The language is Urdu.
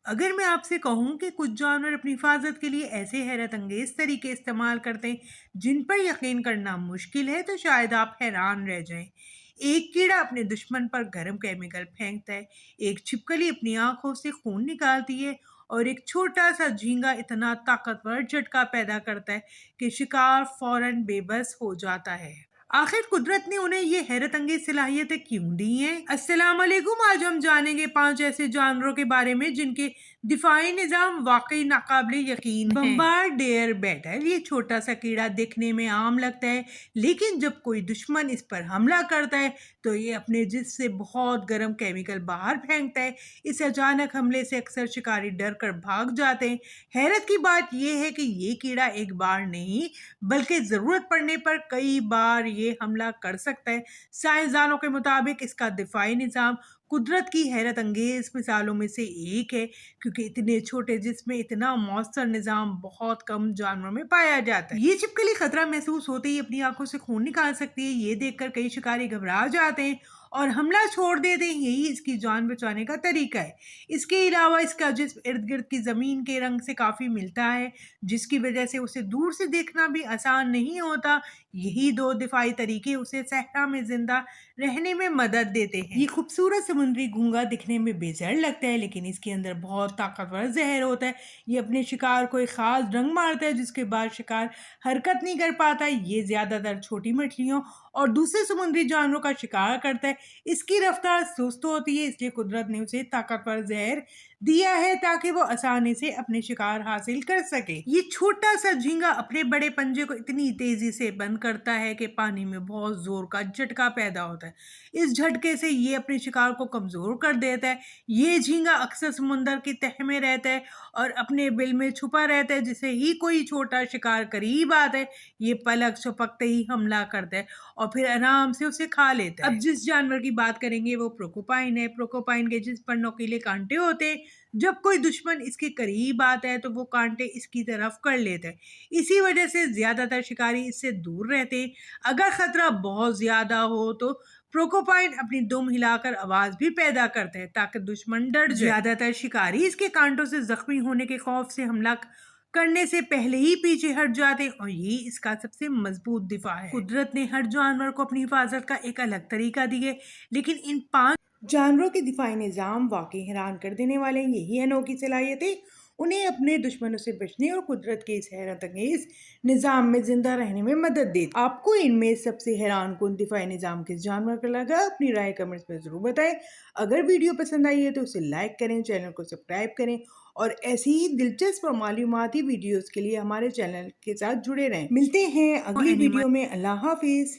اگر میں آپ سے کہوں کہ کچھ جانور اپنی حفاظت کے لیے ایسے حیرت انگیز طریقے استعمال کرتے ہیں جن پر یقین کرنا مشکل ہے تو شاید آپ حیران رہ جائیں۔ ایک کیڑا اپنے دشمن پر گرم کیمیکل پھینکتا ہے، ایک چھپکلی اپنی آنکھوں سے خون نکالتی ہے، اور ایک چھوٹا سا جھینگا اتنا طاقتور جھٹکا پیدا کرتا ہے کہ شکار فوراً بے بس ہو جاتا ہے۔ آخر قدرت نے انہیں یہ حیرت انگیز صلاحیتیں کیوں دی ہیں؟ السلام علیکم، آج ہم جانیں گے 5 ایسے جانوروں کے بارے میں جن کے دفاعی نظام واقعی ناقابل یقین ہیں۔ بمبارڈیر بیٹل یہ چھوٹا سا کیڑا دیکھنے میں عام لگتا ہے، لیکن جب کوئی دشمن اس پر حملہ کرتا ہے تو یہ اپنے جسم سے بہت گرم کیمیکل باہر پھینکتا ہے۔ اس اچانک حملے سے اکثر شکاری ڈر کر بھاگ جاتے ہیں۔ حیرت کی بات یہ ہے کہ یہ کیڑا ایک بار نہیں بلکہ ضرورت پڑنے پر کئی بار یہ حملہ کر سکتا ہے۔ سائنسدانوں کے مطابق اس کا دفاعی نظام قدرت کی حیرت انگیز مثالوں میں سے ایک ہے، کیونکہ اتنے چھوٹے جسم میں اتنا مؤثر نظام بہت کم جانوروں میں پایا جاتا ہے۔ یہ چھپکلی خطرہ محسوس ہوتے ہی اپنی آنکھوں سے خون نکال سکتی ہے۔ یہ دیکھ کر کئی شکاری گھبرا جاتے ہیں اور حملہ چھوڑ دیتے ہیں۔ یہی اس کی جان بچانے کا طریقہ ہے۔ اس کے علاوہ اس کا جسم ارد گرد کی زمین کے رنگ سے کافی ملتا ہے، جس کی وجہ سے اسے دور سے دیکھنا بھی آسان نہیں ہوتا۔ یہی دو دفاعی طریقے اسے صحرا میں زندہ رہنے میں مدد دیتے ہیں۔ یہ خوبصورت سمندری گھونگا دکھنے میں بے زر لگتا ہے، لیکن اس کے اندر بہت طاقتور زہر ہوتا ہے۔ یہ اپنے شکار کو ایک خاص رنگ مارتا ہے جس کے بعد شکار حرکت نہیں کر پاتا۔ یہ زیادہ تر چھوٹی مچھلیوں اور دوسرے سمندری جانوروں کا شکار کرتا ہے۔ اس کی رفتار سست ہوتی ہے، اس لیے قدرت نے اسے طاقتور زہر دیا ہے تاکہ وہ آسانی سے اپنے شکار حاصل کر سکے۔ یہ چھوٹا سا جھینگا اپنے بڑے پنجے کو اتنی تیزی سے بند کرتا ہے کہ پانی میں بہت زور کا جھٹکا پیدا ہوتا ہے۔ اس جھٹکے سے یہ اپنے شکار کو کمزور کر دیتا ہے۔ یہ جھینگا اکثر سمندر کی تہہ میں رہتا ہے اور اپنے بل میں چھپا رہتا ہے۔ جسے ہی کوئی چھوٹا شکار قریب آتا ہے یہ پلک جھپکتے ہی حملہ کرتا ہے اور پھر آرام سے اسے کھا لیتا ہے۔ اب جس جانور کی بات کریں گے وہ پروکوپائن ہے۔ پروکوپائن کے جسم پر نوکیلے کانٹے ہوتے ہیں۔ جب کوئی دشمن اس کے قریب آتا ہے تو وہ کانٹے اس کی طرف کر لیتا ہے۔ اسی وجہ سے زیادہ تر شکاری اس سے دور رہتے ہیں۔ اگر خطرہ بہت زیادہ ہو تو پروکوپائن اپنی دم ہلا کر آواز بھی پیدا کرتا ہے تاکہ دشمن ڈر جائے۔ زیادہ تر شکاری اس کے کانٹوں سے زخمی ہونے کے خوف سے حملہ کرنے سے پہلے ہی پیچھے ہٹ جاتے ہیں، اور یہی اس کا سب سے مضبوط دفاع ہے۔ قدرت نے ہر جانور کو اپنی حفاظت کا ایک الگ طریقہ دیا ہے، لیکن ان 5 جانوروں کے دفاعی نظام واقعی حیران کر دینے والے ہیں۔ یہی انوکھی صلاحیتیں انہیں اپنے دشمنوں سے بچنے اور قدرت کے اس حیرت انگیز نظام میں زندہ رہنے میں مدد دیتی۔ آپ کو ان میں سب سے حیران کن دفاعی نظام کس جانور کا لگا؟ اپنی رائے کمنٹس میں ضرور بتائیں۔ اگر ویڈیو پسند آئی ہے تو اسے لائک کریں، چینل کو سبسکرائب کریں اور ایسی ہی دلچسپ اور معلوماتی ویڈیوز کے لیے ہمارے چینل کے ساتھ جڑے رہیں۔ ملتے ہیں اگلی ویڈیو میں۔ اللہ حافظ۔